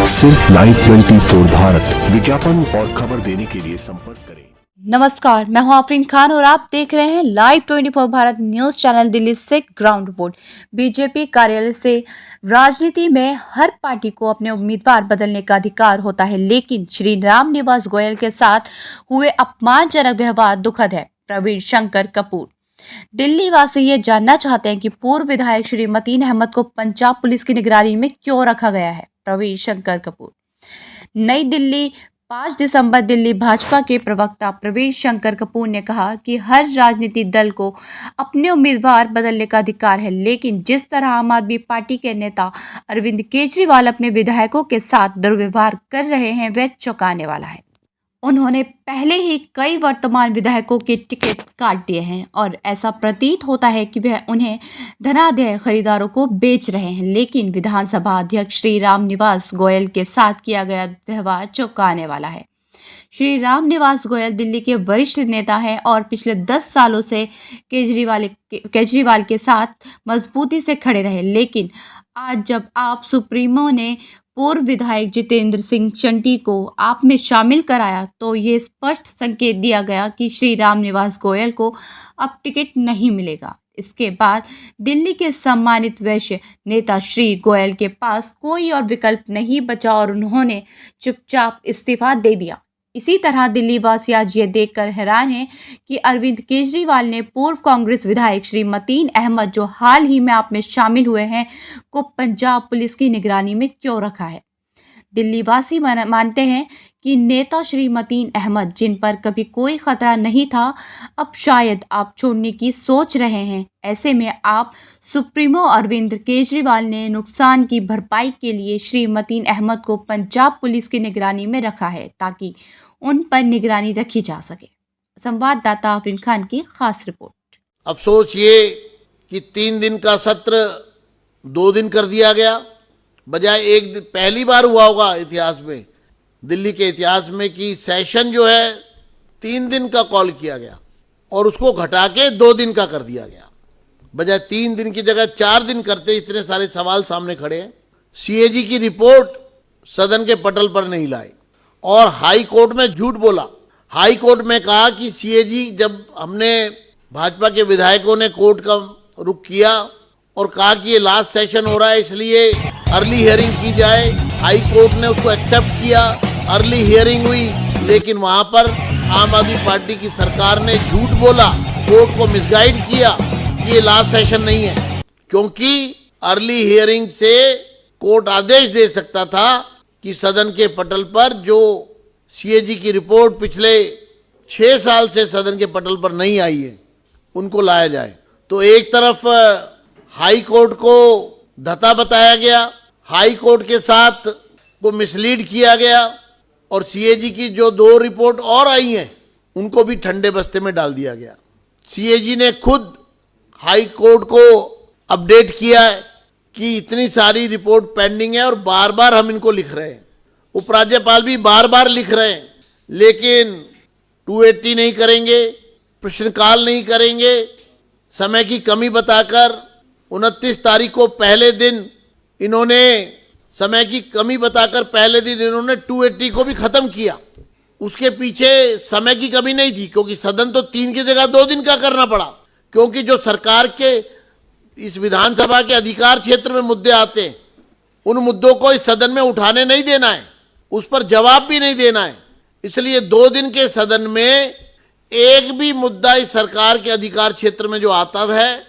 सिर्फ लाइव 24 भारत विज्ञापन और खबर देने के लिए संपर्क करें। नमस्कार, मैं हूं आफरीन खान और आप देख रहे हैं live 24 Bharat news channel Delhi से ग्राउंड रिपोर्ट। बीजेपी कार्यालय से राजनीति में हर पार्टी को अपने उम्मीदवार बदलने का अधिकार होता है, लेकिन श्री रामनिवास गोयल के साथ हुए अपमानजनक व्यवहार दुखद है। प्रवीण शंकर कपूर। दिल्ली वासी ये जानना चाहते हैं कि पूर्व विधायक श्री मतीन अहमद को पंजाब पुलिस की निगरानी में क्यों रखा गया है। प्रवीण शंकर कपूर। नई दिल्ली 5 दिसंबर। दिल्ली भाजपा के प्रवक्ता प्रवीण शंकर कपूर ने कहा कि हर राजनीतिक दल को अपने उम्मीदवार बदलने का अधिकार है, लेकिन जिस तरह आम आदमी पार्टी के नेता अरविंद केजरीवाल अपने विधायकों के साथ दुर्व्यवहार कर रहे हैं, वह चौंकाने वाला है। उन्होंने पहले ही कई वर्तमान विधायकों के टिकट काट दिए हैं और ऐसा प्रतीत होता है कि वह उन्हें धनाढ्य खरीदारों को बेच रहे हैं, लेकिन विधानसभा अध्यक्ष श्री रामनिवास गोयल के साथ किया गया व्यवहार चौंकाने वाला है। श्री रामनिवास गोयल दिल्ली के वरिष्ठ नेता हैं और पिछले 10 सालों से केजरीवाल के साथ मजबूती से खड़े रहे, लेकिन आज जब आप सुप्रीमो ने पूर्व विधायक जितेंद्र सिंह चंटी को आप में शामिल कराया तो ये स्पष्ट संकेत दिया गया कि श्री रामनिवास गोयल को अब टिकट नहीं मिलेगा। इसके बाद दिल्ली के सम्मानित वैश्य नेता श्री गोयल के पास कोई और विकल्प नहीं बचा और उन्होंने चुपचाप इस्तीफा दे दिया। इसी तरह दिल्ली वासी आज ये देखकर हैरान हैं कि अरविंद केजरीवाल ने पूर्व कांग्रेस विधायक श्री मतीन अहमद, जो हाल ही में आप में शामिल हुए हैं, को पंजाब पुलिस की निगरानी में क्यों रखा है। दिल्ली वासी मानते हैं कि नेता श्री मतीन अहमद, जिन पर कभी कोई खतरा नहीं था, अब शायद आप छोड़ने की सोच रहे हैं। ऐसे में आप सुप्रीमो अरविंद केजरीवाल ने नुकसान की भरपाई के लिए श्री मतीन अहमद को पंजाब पुलिस की निगरानी में रखा है ताकि उन पर निगरानी रखी जा सके। संवाददाता आफरीन खान की खास रिपोर्ट। अफसोस ये कि 3 दिन का सत्र 2 दिन कर दिया गया, बजाय एक दिन। पहली बार हुआ होगा इतिहास में, दिल्ली के इतिहास में, कि सेशन जो है 3 दिन का कॉल किया गया और उसको घटा के 2 दिन का कर दिया गया। बजाय 3 दिन की जगह 4 दिन करते। इतने सारे सवाल सामने खड़े हैं। सीएजी की रिपोर्ट सदन के पटल पर नहीं लाए और हाई कोर्ट में झूठ बोला। हाई कोर्ट में कहा कि सीएजी, जब हमने भाजपा के विधायकों ने कोर्ट का रुख किया और कहा कि ये लास्ट सेशन हो रहा है इसलिए अर्ली हियरिंग की जाए, हाई कोर्ट ने उसको एक्सेप्ट किया, अर्ली हियरिंग हुई, लेकिन वहां पर आम आदमी पार्टी की सरकार ने झूठ बोला, कोर्ट को मिसगाइड किया कि ये लास्ट सेशन नहीं है, क्योंकि अर्ली हियरिंग से कोर्ट आदेश दे सकता था कि सदन के पटल पर जो सीएजी की रिपोर्ट पिछले 6 साल से सदन के पटल पर नहीं आई है उनको लाया जाए। तो एक तरफ हाई कोर्ट को धता बताया गया, हाई कोर्ट के साथ को मिसलीड किया गया और सीएजी की जो 2 रिपोर्ट और आई हैं उनको भी ठंडे बस्ते में डाल दिया गया। सीएजी ने खुद हाई कोर्ट को अपडेट किया है कि इतनी सारी रिपोर्ट पेंडिंग है और बार बार हम इनको लिख रहे हैं। उपराज्यपाल भी बार बार लिख रहे हैं, लेकिन 280 नहीं करेंगे, प्रश्नकाल नहीं करेंगे, समय की कमी बताकर 29 तारीख को पहले दिन इन्होंने समय की कमी बताकर पहले दिन इन्होंने 280 को भी खत्म किया। उसके पीछे समय की कमी नहीं थी, क्योंकि सदन तो 3 की जगह 2 दिन का करना पड़ा, क्योंकि जो सरकार के इस विधानसभा के अधिकार क्षेत्र में मुद्दे आते हैं उन मुद्दों को इस सदन में उठाने नहीं देना है, उस पर जवाब भी नहीं देना है। इसलिए 2 दिन के सदन में एक भी मुद्दा इस सरकार के अधिकार क्षेत्र में जो आता है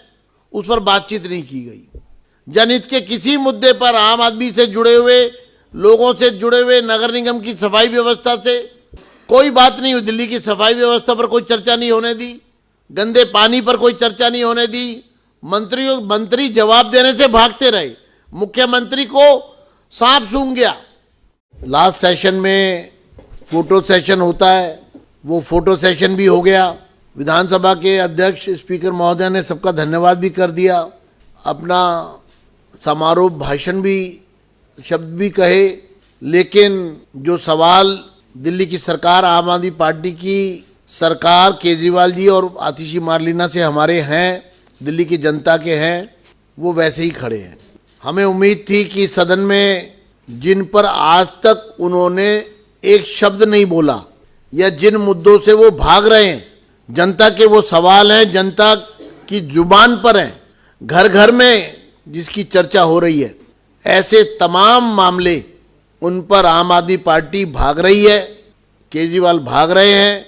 उस पर बातचीत नहीं की गई। जनहित के किसी मुद्दे पर, आम आदमी से जुड़े हुए लोगों से जुड़े हुए, नगर निगम की सफाई व्यवस्था से कोई बात नहीं हुई। दिल्ली की सफाई व्यवस्था पर कोई चर्चा नहीं होने दी, गंदे पानी पर कोई चर्चा नहीं होने दी। मंत्री जवाब देने से भागते रहे, मुख्यमंत्री को सांप सूंघ गया। लास्ट सेशन में फोटो सेशन होता है, वो फोटो सेशन भी हो गया। विधानसभा के अध्यक्ष स्पीकर महोदय ने सबका धन्यवाद भी कर दिया, अपना समारोह भाषण भी, शब्द भी कहे, लेकिन जो सवाल दिल्ली की सरकार, आम आदमी पार्टी की सरकार, केजरीवाल जी और आतिशी मारलीना से हमारे हैं, दिल्ली की जनता के हैं, वो वैसे ही खड़े हैं। हमें उम्मीद थी कि सदन में जिन पर आज तक उन्होंने एक शब्द नहीं बोला, या जिन मुद्दों से वो भाग रहे हैं, जनता के वो सवाल हैं, जनता की जुबान पर हैं, घर घर में जिसकी चर्चा हो रही है, ऐसे तमाम मामले उन पर आम आदमी पार्टी भाग रही है, केजरीवाल भाग रहे हैं,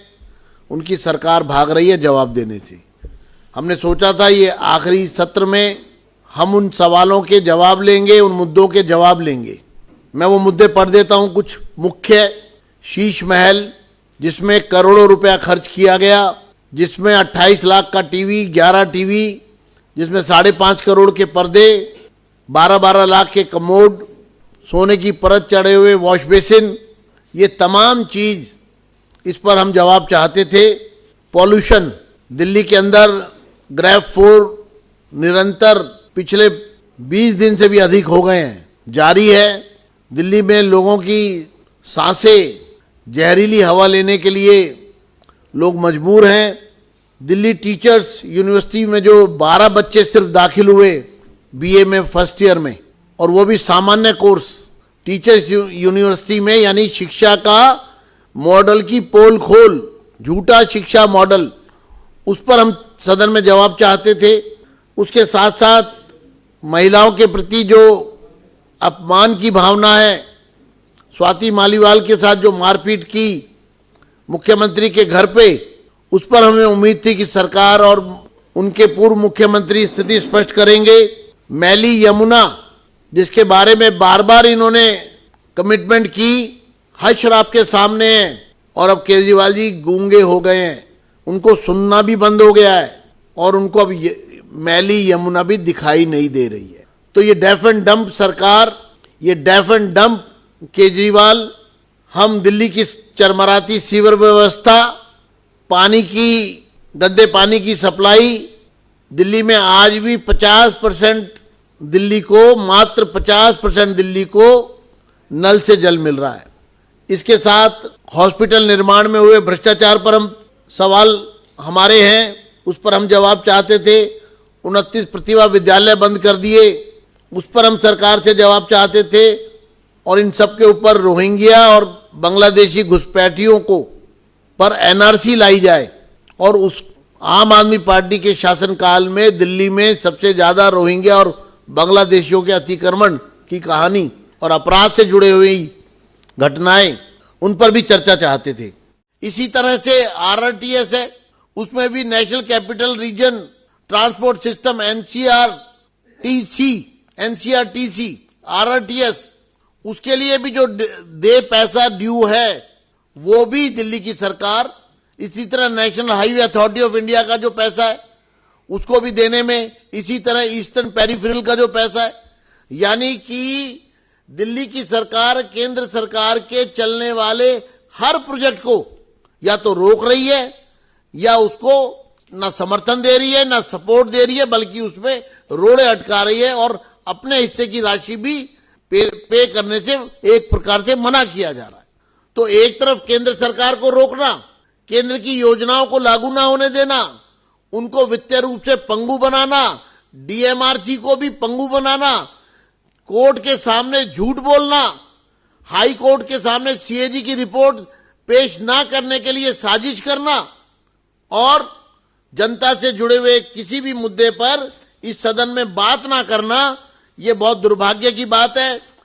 उनकी सरकार भाग रही है जवाब देने से। हमने सोचा था ये आखिरी सत्र में हम उन सवालों के जवाब लेंगे, उन मुद्दों के जवाब लेंगे। मैं वो मुद्दे पढ़ देता हूँ कुछ मुख्य। शीश महल, जिसमें करोड़ों रुपया खर्च किया गया, जिसमें 28 लाख का टीवी, 11 टीवी, जिसमें 5.5 करोड़ के पर्दे, 12-12 लाख के कमोड, सोने की परत चढ़े हुए वॉश बेसिन, ये तमाम चीज़, इस पर हम जवाब चाहते थे। पॉल्यूशन, दिल्ली के अंदर ग्रेफ 4 निरंतर पिछले 20 दिन से भी अधिक हो गए हैं, जारी है। दिल्ली में लोगों की सांसें, जहरीली हवा लेने के लिए लोग मजबूर हैं। दिल्ली टीचर्स यूनिवर्सिटी में जो 12 बच्चे सिर्फ दाखिल हुए बीए में फर्स्ट ईयर में, और वो भी सामान्य कोर्स, टीचर्स यूनिवर्सिटी में, यानी शिक्षा का मॉडल की पोल खोल, झूठा शिक्षा मॉडल, उस पर हम सदन में जवाब चाहते थे। उसके साथ साथ महिलाओं के प्रति जो अपमान की भावना है, स्वाति मालीवाल के साथ जो मारपीट की मुख्यमंत्री के घर पे, उस पर हमें उम्मीद थी कि सरकार और उनके पूर्व मुख्यमंत्री स्थिति स्पष्ट करेंगे। मैली यमुना, जिसके बारे में बार बार इन्होंने कमिटमेंट की, हश्र आपके सामने है, और अब केजरीवाल जी गूंगे हो गए हैं, उनको सुनना भी बंद हो गया है, और उनको अब मैली यमुना भी दिखाई नहीं दे रही है। तो ये डेफ एंड डंप सरकार, ये डेफ एंड डंप केजरीवाल, हम दिल्ली की चरमराती सीवर व्यवस्था, पानी की, गंदे पानी की सप्लाई, दिल्ली में आज भी 50% दिल्ली को, मात्र 50% दिल्ली को नल से जल मिल रहा है। इसके साथ हॉस्पिटल निर्माण में हुए भ्रष्टाचार पर हम सवाल हमारे हैं, उस पर हम जवाब चाहते थे। 29 प्रतिभा विद्यालय बंद कर दिए, उस पर हम सरकार से जवाब चाहते थे। और इन सब के ऊपर रोहिंग्या और बांग्लादेशी घुसपैठियों को पर एनआरसी लाई जाए, और उस आम आदमी पार्टी के शासनकाल में दिल्ली में सबसे ज़्यादा रोहिंग्या और बांग्लादेशियों के अतिक्रमण की कहानी और अपराध से जुड़े हुई घटनाएं, उन पर भी चर्चा चाहते थे। इसी तरह से आरआरटीएस है, उसमें भी national capital region transport system NCRTC RRTS, उसके लिए भी जो दे पैसा ड्यू है वो भी दिल्ली की सरकार, इसी तरह national highway authority of India का जो पैसा है उसको भी देने में, इसी तरह ईस्टर्न पेरिफेरल का जो पैसा है, यानी कि दिल्ली की सरकार केंद्र सरकार के चलने वाले हर प्रोजेक्ट को या तो रोक रही है, या उसको ना समर्थन दे रही है, ना सपोर्ट दे रही है, बल्कि उसमें रोड़े अटका रही है, और अपने हिस्से की राशि भी पे करने से एक प्रकार से मना किया जा रहा है। तो एक तरफ केंद्र सरकार को रोकना, केंद्र की योजनाओं को लागू ना होने देना, उनको वित्तीय रूप से पंगु बनाना, डीएमआरसी को भी पंगु बनाना, कोर्ट के सामने झूठ बोलना, हाई कोर्ट के सामने सीएजी की रिपोर्ट पेश ना करने के लिए साजिश करना, और जनता से जुड़े हुए किसी भी मुद्दे पर इस सदन में बात ना करना, ये बहुत दुर्भाग्य की बात है।